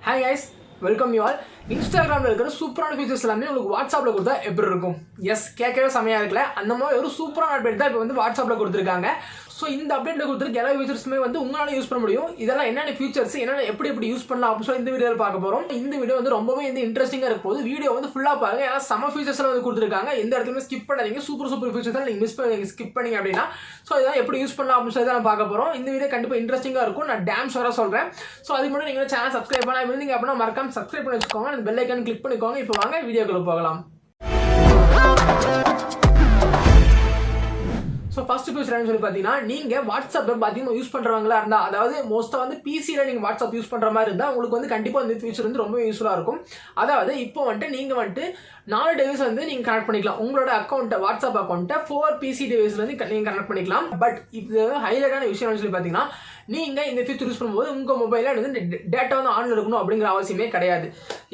Hi guys, welcome you all. Instagramல இருக்கிற சூப்பரான features எல்லாமே உங்களுக்கு வாட்ஸ்அப்ல கொடுத்தா எப்படி இருக்கும்? எஸ், கேட்கவே செமையா இருக்குல்ல. அந்த மாதிரி ஒரு சூப்பரான அப்டேட் தான் இப்போ வந்து வாட்ஸ்அப்ல கொடுத்துருக்காங்க. ஸோ இந்த அப்டேட்ல கொடுத்துருக்க எல்லா ஃபீச்சர்ஸுமே வந்து உங்களால யூஸ் பண்ண முடியும். இதெல்லாம் என்னென்ன ஃபீச்சர்ஸ், என்னென்ன எப்படி யூஸ் பண்ணலாம் அப்படின்னு சொல்லி இந்த வீடியோவில் பார்க்க போறோம். இந்த வீடியோ வந்து ரொம்பவே வந்து இன்ட்ரெஸ்டிங்காக இருக்கும் போது வீடியோ வந்து ஃபுல்லா பாருங்க. ஏன்னா செம ஃபீச்சர்ஸ் வந்து கொடுத்துருக்காங்க. எந்த இடத்துலையுமே ஸ்கிப் பண்ணாதீங்க. சூப்பர் ஃபீச்சர்ஸ் நீங்க மிஸ் பண்ணி ஸ்கிப் பண்ணீங்க அப்படின்னா ஸோ இதெல்லாம் எப்படி யூஸ் பண்ணலாம் அப்படின்னு சொல்லி தான் பார்க்க போறோம். இந்த வீடியோ கண்டிப்பாக இன்ட்ரெஸ்டிங்காக இருக்கும். நான் டேம் ஷோரா சொல்றேன். ஸோ அதுக்கு முன்னாடி நீங்க சேனல் சப்ஸ்கிரைப் பண்ணாம இருந்தீங்க அப்படின்னா மறக்காம சப்ஸ்கிரைப் பண்ணி வச்சுக்கோங்க. அந்த பெல் ஐக்கான் கிளிக் பண்ணிக்கோங்க. இப்போ வாங்க வீடியோக்குள்ள போகலாம். ஸோ ஃபர்ஸ்ட் ஃபீச்சர் என்னன்னு சொல்லி பார்த்தீங்கன்னா, நீங்கள் வாட்ஸ்அப் பார்த்தீங்கன்னா யூஸ் பண்ணுறவங்களா இருந்தால், அதாவது மோஸ்ட்டாக வந்து பிசியில் நீங்கள் வாட்ஸ்அப் யூஸ் பண்ணுற மாதிரி இருந்தால் உங்களுக்கு வந்து கண்டிப்பாக இந்த ஃபீச்சர் வந்து ரொம்ப யூஸ்ஃபுல்லாக இருக்கும். அதாவது இப்போ வந்துட்டு நீங்கள் வந்துட்டு 4 டிவைஸ் வந்து நீங்கள் கனெக்ட் பண்ணிக்கலாம். உங்களோட அக்கௌண்ட்டை, வாட்ஸ்அப் அக்கௌண்ட்டை 4 பிசி டிவைஸ்ல வந்து நீங்கள் கனெக்ட் பண்ணிக்கலாம். பட் இது ஹைலைட்டான விஷயம் சொல்லி பார்த்தீங்கன்னா, நீங்கள் இந்த ஃபீச்சர் யூஸ் பண்ணும்போது உங்கள் மொபைலில் வந்து டேட்டா வந்து ஆன்ல இருக்கணும் அப்படிங்கிற அவசியமே கிடையாது.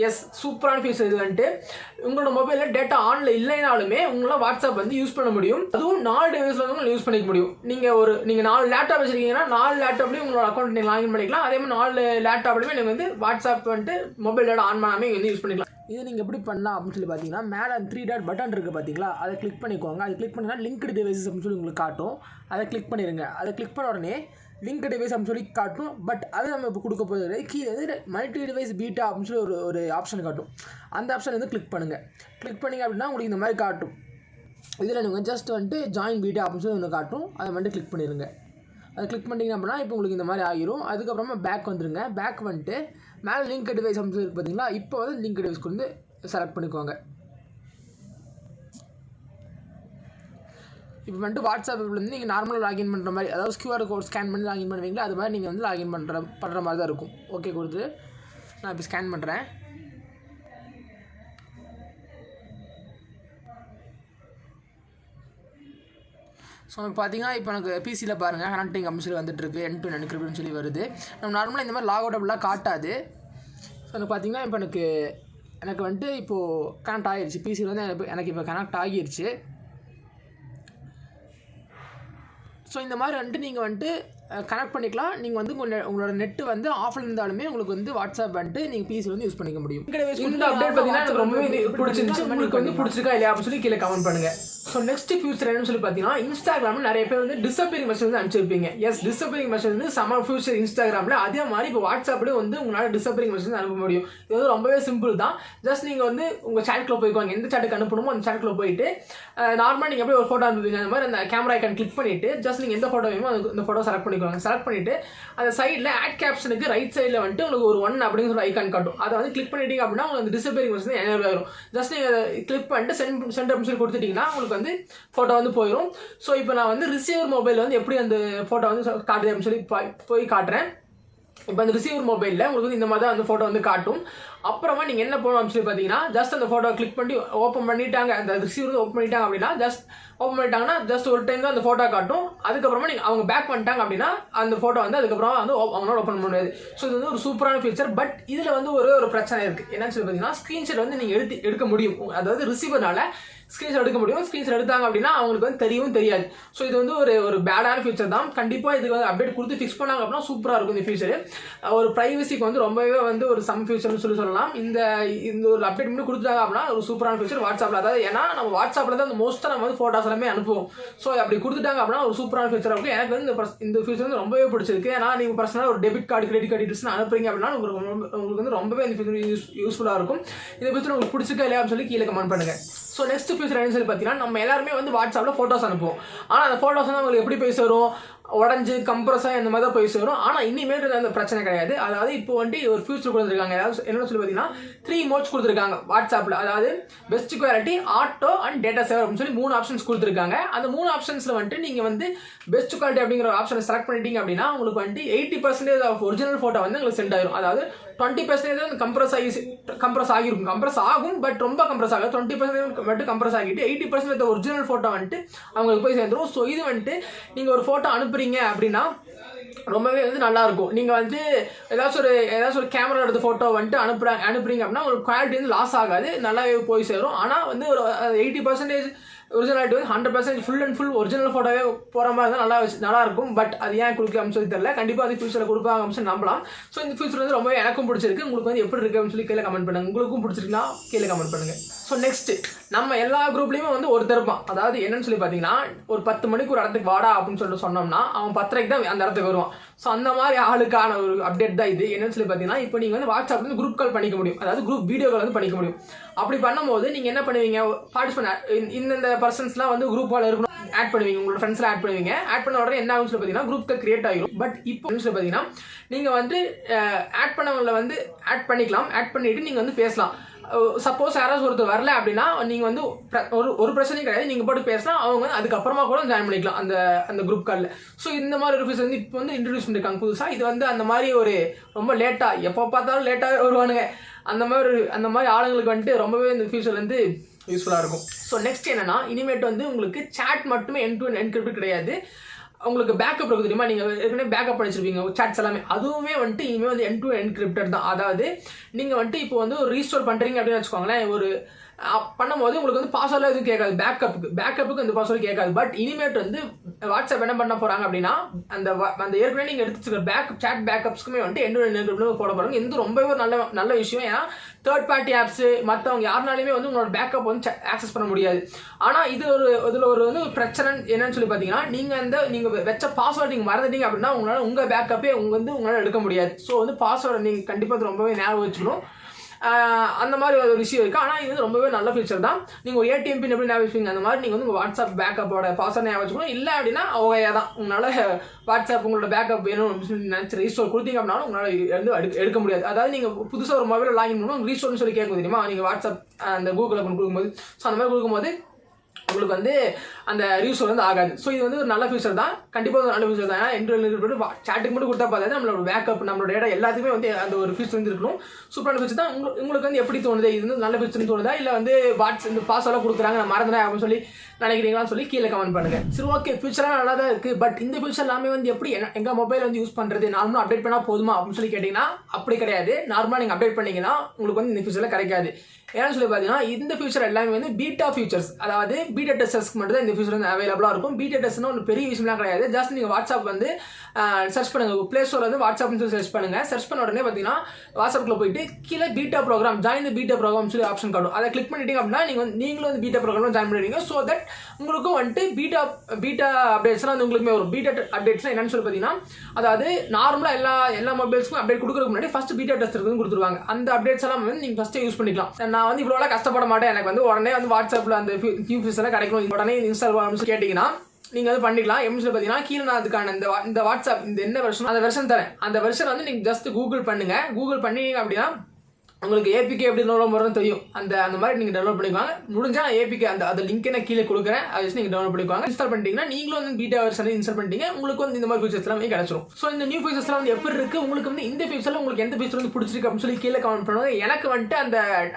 எஸ், சூப்பரான ஃபீச்சர் இது வந்துட்டு. உங்களோட மொபைலில் டேட்டா ஆன்ல இல்லைனாலுமே உங்களால் வாட்ஸ்அப் வந்து யூஸ் பண்ண முடியும். அதுவும் 4 டிவைஸ்ல வந்து யூஸ் பண்ணிக்க முடியும். நீங்கள் 4 லேப்டாப் வச்சிருக்கீங்கன்னா 4 லேப்டாப்லையும் உங்களோட அக்கௌண்ட் நீங்கள் லாகின் பண்ணிக்கலாம். அதே மாதிரி 4 லேப்டாப்லையுமே நீங்கள் வந்து வாட்ஸ்அப் வந்துட்டு மொபைல் டேட்டா ஆன் பண்ணாமல் வந்து யூஸ் பண்ணிக்கலாம். இது நீங்கள் எப்படி பண்ணலாம் அப்படின்னு சொல்லி பார்த்தீங்கன்னா, மேலே 3 டாட் பட்டன் இருக்குது பார்த்தீங்களா, அதை கிளிக் பண்ணிக்கோங்க. அதை கிளிக் பண்ணிங்கன்னா லிங்க்டு டிவைசஸ் அப்படின்னு சொல்லி உங்களுக்கு காட்டும். அதை கிளிக் பண்ணிடுங்க. அதை கிளிக் பண்ண உடனே லிங்க் டிவைஸ் அப்படின்னு சொல்லி காட்டும். பட் அது நம்ம இப்போ கொடுக்க போகிறது கீழே வந்து மல்டி டிவைஸ் பீட்டா அப்படின்னு சொல்லி ஒரு ஆப்ஷன் காட்டும். அந்த ஆப்ஷன் வந்து கிளிக் பண்ணுங்கள். கிளிக் பண்ணிங்க அப்படின்னா உங்களுக்கு இந்த மாதிரி காட்டும். இதில் நீங்கள் ஜஸ்ட் வந்துட்டு ஜாயின் பீட்டா அப்படின்னு சொல்லி ஒன்று காட்டும். அதை வந்துட்டு கிளிக் பண்ணிடுங்க. அதை கிளிக் பண்ணிங்க அப்படின்னா இப்போ உங்களுக்கு இந்த மாதிரி ஆகிரும். அதுக்கப்புறமா பேக் வந்துடுங்க. பேக் வந்துட்டு மேலே லிங்க் டிவைஸ் அப்படின்னு சொல்லி பார்த்தீங்களா, இப்போ வந்து லிங்க் டிவைஸ்க்கு வந்து செலக்ட் பண்ணிக்குவாங்க. இப்போ வந்துட்டு வாட்ஸ்அப்லேருந்து நீங்கள் நார்மலாக லாகின் பண்ணுற மாதிரி, அதாவது QR கோட் ஸ்கேன் பண்ணி லாகின் பண்ணுவீங்களா, அது மாதிரி நீங்கள் வந்து லாகின் பண்ணுற மாதிரி தான் இருக்கும். ஓகே கொடுத்து நான் இப்போ ஸ்கேன் பண்ணுறேன். ஸோ எனக்கு பார்த்தீங்கன்னா இப்போ எனக்கு பிசியில் பாருங்கள் கனெக்டிங் அப்படின்னு சொல்லி வந்துட்டுருக்கு. end-to-end encryption சொல்லி வருது. நம்ம நார்மலாக இந்த மாதிரி லாக் அவுட் அப்படிலாம் காட்டாது. ஸோ எனக்கு பார்த்தீங்கன்னா இப்போ எனக்கு வந்துட்டு இப்போது கனெக்ட் ஆகிடுச்சு. பிசியில் வந்து எனக்கு இப்போ கனெக்ட் ஆகிடுச்சு. ஸோ இந்த மாதிரி வந்துட்டு நீங்கள் வந்துட்டு கனெக்ட் பண்ணிக்கலாம். நீங்கள் வந்து உங்களோட நெட்டு வந்து ஆஃப்லைன் இருந்தாலுமே உங்களுக்கு வந்து வாட்ஸ்அப் வந்துட்டு நீங்கள் பிசி வந்து யூஸ் பண்ணிக்க முடியும். இந்த அப்டேட் பார்த்தீங்கன்னா எனக்கு ரொம்பவே பிடிச்சிருந்துச்சு. உங்களுக்கு வந்து பிடிச்சிருக்கா இல்லையா அப்படின்னு சொல்லி கீழே கமெண்ட் பண்ணுங்கள். ஸோ நெக்ஸ்ட் ஃபியூச்சர் என்னன்னு சொல்லி பார்த்தீங்கன்னா, இன்ஸ்டாகிராமில் நிறைய பேர் வந்து டிஸப்பியரிங் மெசேஜ் வந்து அனுப்பிச்சிருப்பீங்க. எஸ், டிஸப்பியரிங் மெசேஜ் வந்து சம ஃபியூச்சர் இன்ஸ்டாகிராமில். அதே மாதிரி இப்போ வாட்ஸ்அப்லேயும் வந்து உங்களால் டிஸப்பியரிங் மெசேஜ் அனுப்ப முடியும். இது வந்து ரொம்பவே சிம்பிள் தான். ஜஸ்ட் நீங்கள் வந்து உங்கள் சேனலுக்குள்ள போய்க்குவாங்க. எந்த சேட்டுக்கு அனுப்பணுமோ அந்த சேனலுக்குள்ள போயிட்டு நார்மலாக நீங்கள் எப்படி ஒரு ஃபோட்டோ அனுப்புவீங்க, அந்த மாதிரி அந்த கேமரா ஐக்கான் கிளிக் பண்ணிவிட்டு ஜஸ்ட் நீங்கள் எந்த ஃபோட்டோ வேணுமோ அந்த ஃபோட்டோ செலக்ட் பண்ணிக்குவாங்க. செலக்ட் பண்ணிவிட்டு அந்த சைடில் ஆட் கேப்ஷனுக்கு ரைட் சைடில் வந்துட்டு உங்களுக்கு ஒரு 1 அப்படின்னு சொல்லி ஐக்கான் காட்டும். அதை வந்து கிளிக் பண்ணிட்டீங்க அப்படின்னா உங்களுக்கு அந்த டிஸப்பியரிங் மெசேஜ் எனேபிள் ஆகிரும். ஜஸ்ட் நீங்கள் கிளிக் பண்ணிட்டு சென்ட் அப்படின்னு சொல்லி கொடுத்துட்டீங்கன்னா உங்களுக்கு வந்து ஃபோட்டோ வந்து போயிடும். ஸோ இப்போ நான் வந்து ரிசீவர் மொபைலில் வந்து எப்படி அந்த ஃபோட்டோ வந்து காட்டுது அப்படின்னு சொல்லி போய் காட்டுறேன். இப்போ அந்த ரிசீவர் மொபைலில் உங்களுக்கு வந்து இந்த மாதிரி தான் அந்த ஃபோட்டோ வந்து காட்டும். அப்புறமா நீங்கள் என்ன பண்ணணும் அப்படின்னு சொல்லி பார்த்தீங்கன்னா, ஜஸ்ட் அந்த ஃபோட்டோ கிளிக் பண்ணி ஓப்பன் பண்ணிட்டாங்க, அந்த ரிசீவர் வந்து ஓப்பன் பண்ணிட்டாங்க அப்படின்னா ஜஸ்ட் ஒரு டைம் தான் அந்த ஃபோட்டோ காட்டும். அதுக்கப்புறமா நீங்கள் அவங்க பேக் பண்ணிட்டாங்க அப்படின்னா அந்த ஃபோட்டோ வந்து அதுக்கப்புறமா வந்து அவங்களால ஓப்பன் பண்ண முடியாது. ஸோ இது வந்து ஒரு சூப்பரான ஃபீச்சர். பட் இதில் வந்து ஒரு பிரச்சனை இருக்குது. என்னன்னு சொல்லி பார்த்தீங்கன்னா, ஸ்க்ரீன்ஷாட் வந்து நீங்கள் எடுக்க முடியும். அதாவது ரிசீவர்னால ஸ்க்ரீன்ஷாட் எடுக்க முடியும். ஸ்க்ரீன்ஷாட் எடுத்தாங்க அப்படின்னா அவங்களுக்கு வந்து தெரியவும் தெரியாது. ஸோ இது வந்து ஒரு பேடான ஃபீச்சர் தான். கண்டிப்பாக இதுக்கு வந்து அப்டேட் கொடுத்து ஃபிக்ஸ் பண்ணாங்க அப்படின்னா சூப்பராக இருக்கும் இந்த ஃபீச்சர். ஒரு ப்ரைவசிக்கு வந்து ரொம்பவே வந்து ஒரு சம் ஃபீச்சர்னு சொல்லலாம். இந்த ஒரு அப்டேட் பண்ணி கொடுத்துட்டாங்க அப்படின்னா ஒரு சூப்பரான ஃபீச்சர் வாட்ஸ்அப்பில். அதாவது ஏன்னா நம்ம வாட்ஸ்அப்பில் தான் மோஸ்ட்டாக நம்ம வந்து ஃபோட்டோஸ் எல்லாமே அனுப்புவோம். ஸோ அப்படி கொடுத்துட்டாங்க அப்படின்னா ஒரு சூப்பரான ஃபீச்சராக இருக்கும். எனக்கு வந்து இந்த ஃபீச்சர் வந்து ரொம்பவே பிடிச்சிருக்கு. ஏன்னா நீங்கள் பர்சனலாக ஒரு debit card, credit card details அனுப்புறீங்க அப்படின்னா உங்களுக்கு வந்து ரொம்பவே இந்த ஃபீச்சர் யூஸ்ஃபுல்லாக இருக்கும். இதை பற்றி உங்களுக்கு பிடிச்சிருக்கா இல்லையா அப்படின்னு சொல்லி கீழே கமெண்ட் பண்ணுங்கள். ஸோ நெக்ஸ்ட் ஃபியூச்சர் என்னன்னு சொல்லி பார்த்தீங்கன்னா, நம்ம எல்லாருமே வந்து வாட்ஸ்அப்பில் ஃபோட்டோஸ் அனுப்புவோம். ஆனால் அந்த ஃபோட்டோஸ் வந்து உங்களுக்கு எப்படி போய் சேரும், உடஞ்சி கம்ப்ரஸாக இந்த மாதிரி தான் போய் சேரும். ஆனால் இனிமேல் அந்த பிரச்சனை கிடையாது. அதாவது இப்போ வந்துட்டு ஒரு ஃபியூச்சர் கொடுத்துருக்காங்க. அதாவது என்னன்னு சொல்லி பார்த்தீங்கன்னா 3 மோட்ஸ் கொடுத்துருக்காங்க வாட்ஸ்அப்பில். அதாவது best quality, auto and data சேவர் அப்படின்னு சொல்லி 3 ஆப்ஷன்ஸ் கொடுத்துருக்காங்க. அந்த 3 ஆப்ஷன்ஸில் வந்துட்டு நீங்கள் வந்து பெஸ்ட் குவாலிட்டி அப்படிங்கிற ஒரு ஆப்ஷனை செலக்ட் பண்ணிட்டீங்க அப்படின்னா உங்களுக்கு வந்துட்டு 80% ஆஃப் ஒரிஜினல் ஃபோட்டோ வந்து உங்களுக்கு சென்ட் ஆயிரும். அதாவது 20% வந்து கம்ப்ரஸ் ஆகிருக்கும். கம்ப்ரஸ் ஆகும், பட் ரொம்ப கம்ப்ரஸ் ஆகும். 20% மட்டும் கம்ப்ரஸ் ஆகிட்டு 80% ஒரிஜினல் ஃபோட்டோ வந்துட்டு அவங்களுக்கு போய் சேர்ந்துடும். ஸோ இது வந்துட்டு நீங்கள் ஒரு ஃபோட்டோ அனுப்புறீங்க அப்படின்னா ரொம்பவே வந்து நல்லாயிருக்கும். நீங்கள் வந்து ஏதாச்சும் ஒரு கேமரா எடுத்த ஃபோட்டோ வந்துட்டு அனுப்புறீங்க அப்படின்னா ஒரு குவாலிட்டி வந்து லாஸ் ஆகாது, நல்லாவே போய் சேரும். ஆனால் வந்து ஒரு 80% ஒரிஜினாலிட்டி வந்து 100% ஃபுல் அண்ட் ஃபுல் ஒரிஜினல் ஃபோட்டோவே போகிற மாதிரி இருந்தால் நல்லா இருக்கும். பட் அது ஏன் கொடுக்கலாம்னு சொல்லி தெரியல. கண்டிப்பாக அது ஃபியூச்சரில் கொடுப்பாங்க அப்படின்னு நம்பலாம். ஸோ இந்த ஃபியூச்சர் வந்து ரொம்ப எனக்கும் பிடிச்சிருக்கு. உங்களுக்கு வந்து எப்படி இருக்கு அப்படின்னு சொல்லி கீழே கமெண்ட் பண்ணுங்கள். உங்களுக்கும் பிடிச்சிருக்குன்னா கீழே கமெண்ட் பண்ணுங்கள். ஸோ நெக்ஸ்ட் நம்ம எல்லா குரூப்லேயுமே வந்து ஒருத்தர் இருப்பான். அதாவது என்னன்னு சொல்லி பார்த்தீங்கன்னா ஒரு 10 மணிக்கு ஒரு இடத்துக்கு வாடா அப்படின்னு சொல்லிட்டு சொன்னோம்னா அவன் 10:30க்கு தான் அந்த இடத்துக்கு வருவான். ஸோ அந்த மாதிரி ஆளுக்கான ஒரு அப்டேட் தான் இது. என்னன்னு சொல்லி பார்த்தீங்கன்னா இப்போ நீங்கள் வந்து வாட்ஸ்அப் வந்து குரூப் கால் பண்ணிக்க முடியும். அதாவது குரூப் வீடியோ கால் வந்து பண்ணிக்க முடியும். அப்படி பண்ணும்போது நீங்கள் என்ன பண்ணுவீங்க, பார்ட்டிசிபேட் இந்த பர்சன்ஸ்லாம் வந்து குரூப் கால் இருக்கணும் ஆட் பண்ணுவீங்க. உங்களோட ஃப்ரெண்ட்ஸ்லாம் ஆட் பண்ணுவீங்க. ஆட் பண்ண உடனே என்ன ஆகும் சொல்லி பார்த்தீங்கன்னா குரூப் கிரியேட் ஆகிடும். பட் இப்போ சொல்லி பார்த்தீங்கன்னா நீங்கள் வந்து ஆட் பண்ணவங்களை வந்து ஆட் பண்ணிக்கலாம். ஆட் பண்ணிவிட்டு நீங்கள் வந்து பேசலாம். சப்போஸ் யாராவது ஒருத்தர் வரல அப்படின்னா நீங்கள் வந்து ஒரு பிரச்சனையும் கிடையாது. நீங்கள் போட்டு பேசலாம். அவங்க வந்து அதுக்கப்புறமா கூட ஜாயின் பண்ணிக்கலாம் அந்த குரூப் காலில். ஸோ இந்த மாதிரி ஒரு ஃபீச்சர் வந்து இப்போ வந்து இன்ட்ரடியூஸ் பண்ணியிருக்காங்க புதுசாக. இது வந்து அந்த மாதிரி ஒரு ரொம்ப லேட்டாக எப்போ பார்த்தாலும் லேட்டாகவே வருவானுங்க. அந்த மாதிரி ஆளுங்களுக்கு வந்துட்டு ரொம்பவே இந்த ஃபியூச்சர் வந்து யூஸ்ஃபுல்லாக இருக்கும். ஸோ நெக்ஸ்ட் என்னன்னா இனிமேட் வந்து உங்களுக்கு சாட் மட்டுமே end to end என்கிரிப்ட் கிடையாது. உங்களுக்கு பேக்கப் இருக்குது தெரியுமா, நீங்கள் ஏற்கனவே பேக்கப் பண்ணிச்சிருப்பீங்க சாட்ஸ் எல்லாமே. அதுவுமே வந்துட்டு இனிமேல் வந்து end to end என்கிரிப்டட் தான். அதாவது நீங்கள் வந்துட்டு இப்போ வந்து ஒரு ரீஸ்டோர் பண்ணுறீங்க அப்படின்னு வச்சுக்கோங்களேன். ஒரு பண்ணும்போது உங்களுக்கு வந்து பாஸ்வேர்டில் எதுவும் கேட்காது. பேக்கப்புக்கு இந்த பாஸ்வேர்டு கேட்காது. பட் இனிமேட் வந்து வாட்ஸ்அப் என்ன பண்ண போகிறாங்க அப்படின்னா அந்த ஏற்கனவே நீங்கள் எடுத்துக்கிற சாட் பேக்கப்ஸ்க்குமே வந்துட்டு end to end என்கிரிப்ட் போட போகிறாங்க. இது ரொம்பவே ஒரு நல்ல விஷயம். ஏன்னா தேர்ட் பார்ட்டி ஆப்ஸு மற்றவங்க யாருனாலுமே வந்து உங்களோட பேக்கப் வந்து ஆக்சஸ் பண்ண முடியாது. ஆனால் இதில் ஒரு வந்து பிரச்சனை என்னன்னு சொல்லி பார்த்தீங்கன்னா நீங்கள் வச்ச பாஸ்வேர்டு நீங்கள் மறந்துட்டீங்க அப்படின்னா உங்கள் பேக்கப்பே உங்களால் எடுக்க முடியாது. ஸோ வந்து பாஸ்வேர்டு நீங்கள் கண்டிப்பாக ரொம்பவே ஞாபகம் வச்சுக்கணும். அந்த மாதிரி ஒரு விஷயம் இருக்குது. ஆனால் இது வந்து ரொம்பவே நல்ல ஃபீச்சர் தான். நீங்கள் ஒரு ATM பின் எப்படி ஞாபகம் வச்சுப்பீங்க, அந்த மாதிரி நீங்கள் வந்து உங்கள் வாட்ஸ்அப் பேக்கப்போட பாஸ்வேர்ட் ஞாபகம் வச்சுக்கணும். இல்லை அப்படின்னா ஓகே தான். உங்களால் வாட்ஸ்அப் உங்களோட பேக்கப் வேணும் அப்படின்னு சொல்லி நினச்சி ரீஸ்டோர் கொடுத்தீங்க அப்படின்னாலும் உங்களால் வந்து எடுக்க முடியாது. அதாவது நீங்கள் புதுசாக ஒரு மொபைலில் லாகின் பண்ணணும் ரீஸ்டோர்னு சொல்லி கேட்க தெரியுமா, நீங்கள் வாட்ஸ்அப் அந்த கூகுள் அக்கௌண்ட் கொடுக்கும்போது. ஸோ அந்த மாதிரி கொடுக்கும்போது உங்களுக்கு வந்து அந்த ரீஸ்டோர் வந்து ஆகாது. ஸோ இது வந்து ஒரு நல்ல ஃபியூச்சர் தான். கண்டிப்பாக ஒரு நல்ல ஃபியூச்சர் தான். ஏன்னா என்ட்ரி சாட்டுக்கு மட்டும் கொடுத்தா பார்த்தாது நம்மளோட பேக்கப் நம்மளோட டேட்டா எல்லாத்துக்குமே வந்து அந்த ஒரு ஃபியூச்சர் வந்து இருக்கணும். சூப்பரான ஃபியூச்சர் தான். உங்களுக்கு வந்து எப்படி தோணுது, இது வந்து நல்ல ஃபியூச்சர்னு தோணுதா, இல்லை வந்து இந்த பாஸ்வேர்டெலாம் கொடுக்குறாங்க நான் மறந்துட்டேன் அப்படின்னு சொல்லி நினைக்கிறீங்களான்னு சொல்லி கீழே கமெண்ட் பண்ணுங்க. சரி ஓகே, ஃபியூச்சராக நல்லா தான் இருக்குது. பட் இந்த ஃபியூச்சர் எல்லாமே வந்து எப்படி எங்கள் மொபைல் வந்து யூஸ் பண்ணுறது நார்மலாக அப்டேட் பண்ணால் போதுமா அப்படின்னு சொல்லி கேட்டிங்கன்னா அப்படி கிடையாது. நார்மலாக நீங்கள் அப்டேட் பண்ணிங்கன்னா உங்களுக்கு வந்து இந்த ஃபியூச்சரில் கிடைக்காது. ஏன்னு சொல்லி பார்த்தீங்கன்னா இந்த ஃபியூச்சர் எல்லாமே வந்து பீட்டா ஃபியூச்சர்ஸ், அதாவது பீட்டா டெஸ்டர்ஸ்க்கு மட்டும் தான் இந்த ஃபியூச்சர் வந்து அவைலபிளாக இருக்கும். பீட்டா டெஸ்ட்னா ஒரு பெரிய விஷயம்லாம் கிடையாது. ஜஸ்ட் நீங்கள் வாட்ஸ்அப் வந்து சர்ச் பண்ணுங்கள். ப்ளே ஸ்டோரில் வந்து வாட்ஸ்அப்னு சொல்லி சர்ச் பண்ணுங்கள். சர்ச் பண்ண உடனே பார்த்தீங்கன்னா வாட்ஸ்அப்பில் போயிட்டு கீழே beta program join beta program சொல்லி ஆப்ஷன் காட்டும். அதை கிளிக் பண்ணிட்டீங்க அப்படின்னா நீங்களும் வந்து பீட்டா ப்ரோக்ராம் ஜாயின் பண்ணிடுவீங்க. ஸோ தட் உங்களுக்கும் வந்துட்டு பீட்டா அப்டேட்ஸ்லாம் வந்து உங்களுக்குமே வரும். பீட்டா அப்டேட்ஸ்லாம் என்னன்னு சொல்லி பார்த்தீங்கன்னா அதாவது நார்மலாக எல்லா மொபைல்ஸ்க்கும் அப்டேட் கொடுக்குறதுக்கு முன்னாடி ஃபஸ்ட்டு பீட்டா டெஸ்ட் இருக்குன்னு கொடுத்துருவாங்க. அந்த அப்டேட்ஸ் எல்லாம் வந்து நீங்கள் ஃபஸ்ட்டே யூஸ் பண்ணிக்கலாம். நான் வந்து இவ்வளோ கஷ்டப்பட மாட்டேன், எனக்கு வந்து உடனே வந்து வாட்ஸ்அப்பில் அந்த நியூ ஃபீச்சர்ஸ் எல்லாம் கிடைக்கும், உடனே இன்ஸ்டால் பண்ணணும்னு கேட்டிங்கன்னா நீங்கள் வந்து பண்ணிக்கலாம். எப்படி சொல்லி பார்த்தீங்கன்னா கீழே நான் அதுக்கான இந்த வாட்ஸ்அப் இந்த என்ன வெர்ஷன் அந்த வெர்ஷன் தரேன். அந்த வெர்ஷன் வந்து நீங்கள் ஜஸ்ட் கூகுள் பண்ணுங்கள். கூகுள் பண்ணீங்க அப்படின்னா உங்களுக்கு ஏபிகே எப்படி டவுன்லோட் பண்ணுறதுன்னு தெரியும். அந்த மாதிரி நீங்கள் டவுன்லோட் பண்ணிக்குவாங்க. முடிஞ்சால் நான் ஏபிகே அந்த லிங்க்கை நான் கீழே கொடுக்குறேன். அதை வச்சு நீங்கள் டவுன்லோட் பண்ணிக்குவாங்க. இன்ஸ்டால் பண்ணிட்டீங்கன்னா நீங்களும் வந்து பீட்டா வெர்ஷன் இன்ஸ்டால் பண்ணிட்டீங்க. உங்களுக்கு வந்து இந்த மாதிரி ஃபீச்சர்ஸ் எல்லாமே கிடைச்சிரும். ஸோ இந்த நியூ ஃபீச்சர்ஸ்லாம் வந்து எப்படி இருக்குது, உங்களுக்கு வந்து இந்த ஃபீச்சரில் உங்களுக்கு எந்த ஃபீச்சர் வந்து பிடிச்சிருக்கு அப்படின்னு சொல்லி கீழே கமெண்ட் பண்ணுவாங்க. எனக்கு வந்துட்டு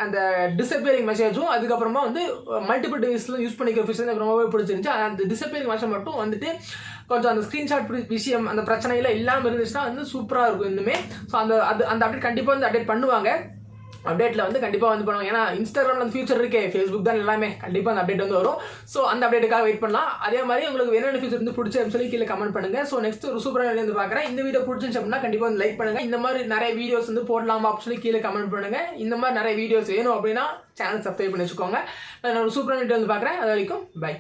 அந்த டிசப்பியரிங் மெசேஜும் அதுக்கப்புறமா வந்து மல்டிபிள் டிவைஸில் யூஸ் பண்ணிக்கிற ஃபீச்சர் எனக்கு ரொம்பவே பிடிச்சிருந்துச்சு. அந்த டிசப்பியரிங் மெசேஜ் மட்டும் வந்துட்டு கொஞ்சம் அந்த ஸ்க்ரீன்ஷாட் விஷயம் அந்த பிரச்சனையில் இல்லாமல் இருந்துச்சுன்னா வந்து சூப்பராக இருக்கும் இன்னுமே. ஸோ அந்த அப்டேட் கண்டிப்பாக வந்து அப்டேட் பண்ணுவாங்க. அப்டேட்டில் வந்து கண்டிப்பாக வந்து பண்ணுவாங்க. ஏன்னா இன்ஸ்டாகிராமில் அந்த ஃபியூச்சர் இருக்கே, ஃபேஸ்புக் தான் எல்லாமே கண்டிப்பாக அந்த அப்டேட் வந்து வரும். ஸோ அந்த அப்டேட்டுக்காக வெயிட் பண்ணலாம். அதே மாதிரி உங்களுக்கு என்னென்ன ஃபியூச்சர் வந்து பிடிச்சதுன்னு சொல்லி கீழே கமெண்ட் பண்ணுங்கள். ஸோ நெக்ஸ்ட் ஒரு சூப்பரான வீடியோ வந்து பார்க்குறேன். இந்த வீடியோ பிடிச்சிருந்துச்சு அப்படின்னா கண்டிப்பாக வந்து லைக் பண்ணுங்கள். இந்த மாதிரி நிறைய வீடியோஸ் வந்து போடலாமா அப்படின்னு சொல்லி கீழே கமெண்ட் பண்ணுங்கள். இந்த மாதிரி நிறைய வீடியோஸ் வேணும் அப்படின்னா சேனல் சப்ஸ்கிரைப் பண்ணி வச்சுக்கோங்க. நான் ஒரு சூப்பரான வீடியோ வந்து பார்க்குறேன். அது வரைக்கும் பை.